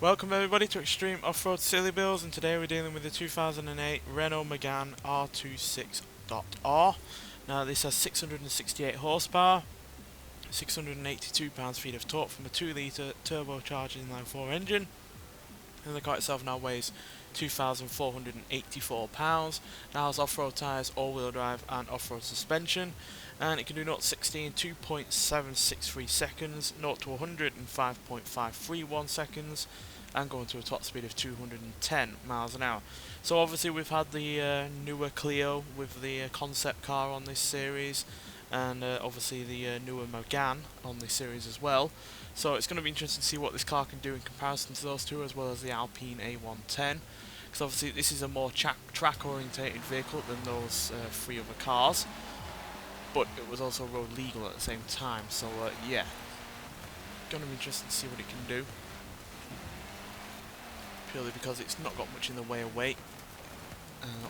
Welcome everybody to Extreme Off-Road Silly Bills, and today we're dealing with the 2008 Renault Mégane R26.R. Now this has 668 horsepower, 682 pounds-feet of torque from a 2-litre turbocharged inline-4 engine, and the car itself now weighs 2,484 pounds. Now has off-road tyres, all-wheel drive and off-road suspension, and it can do 0 to 60 in 2.763 seconds, 0 to 100 in 5.531 seconds, and going to a top speed of 210 miles an hour. So obviously we've had the newer Clio with the concept car on this series, and obviously the newer Mégane on this series as well. So it's going to be interesting to see what this car can do in comparison to those two, as well as the Alpine A110, because obviously this is a more track orientated vehicle than those three other cars, but it was also road legal at the same time. So yeah, going to be interesting to see what it can do, purely because it's not got much in the way of weight,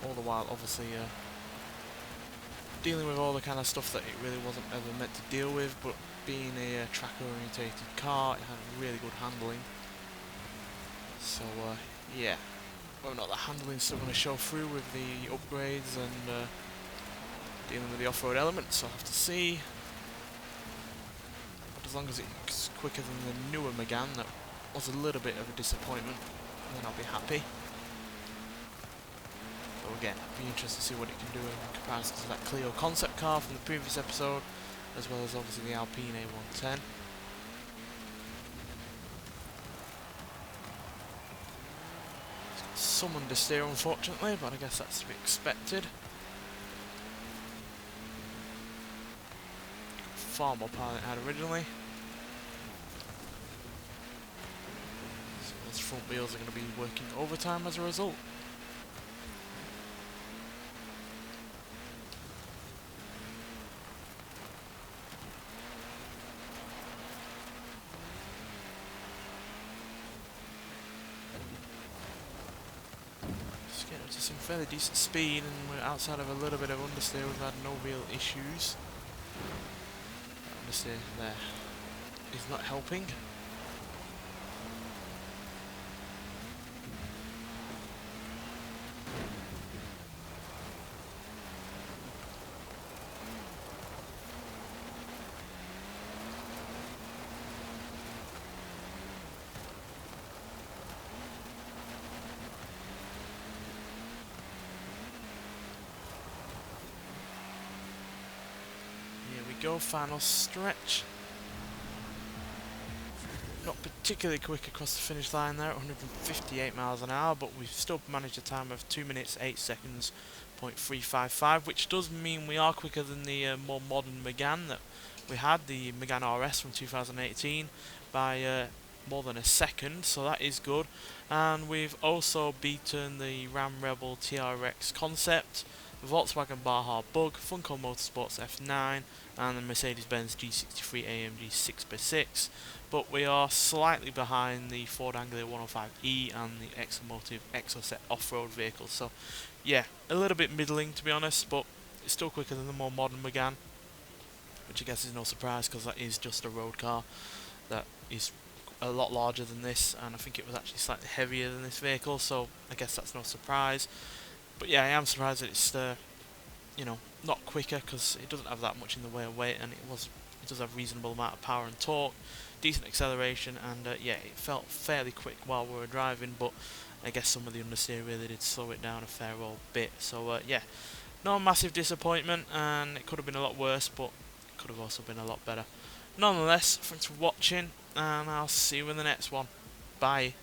all the while obviously dealing with all the kind of stuff that it really wasn't ever meant to deal with. But being a track orientated car, it had really good handling. So yeah, whether or not the handling's still going to show through with the upgrades and dealing with the off-road elements, I'll have to see. But as long as it's quicker than the newer Mégane, that was a little bit of a disappointment, then I'll be happy. So again, it'll be interesting to see what it can do in comparison to that Clio concept car from the previous episode, as well as obviously the Alpine A110. It's got some understeer unfortunately, but I guess that's to be expected. Far more power than it had originally. So those front wheels are going to be working overtime as a result. Just getting up to some fairly decent speed, and we're outside of a little bit of understeer. We've had no real issues. Understeer there is not helping. Go, final stretch. Not particularly quick across the finish line there at 158 miles an hour, but we've still managed a time of 2 minutes 8 seconds .355, which does mean we are quicker than the more modern Mégane that we had, the Mégane RS from 2018, by more than a second, so that is good. And we've also beaten the Ram Rebel TRX concept, the Volkswagen Baja Bug, Funko Motorsports F9, and the Mercedes-Benz G63 AMG 6x6, but we are slightly behind the Ford Anglia 105e and the Exomotive Exocet off-road vehicles. So yeah, a little bit middling to be honest, but it's still quicker than the more modern Mégane, which I guess is no surprise because that is just a road car that is a lot larger than this, and I think it was actually slightly heavier than this vehicle, so I guess that's no surprise. But yeah, I am surprised that it's you know, not quicker, because it doesn't have that much in the way of weight, and it does have reasonable amount of power and torque, decent acceleration, and yeah, it felt fairly quick while we were driving, but I guess some of the understeer really did slow it down a fair old bit. So yeah, no massive disappointment, and it could have been a lot worse, but it could have also been a lot better. Nonetheless, thanks for watching, and I'll see you in the next one. Bye.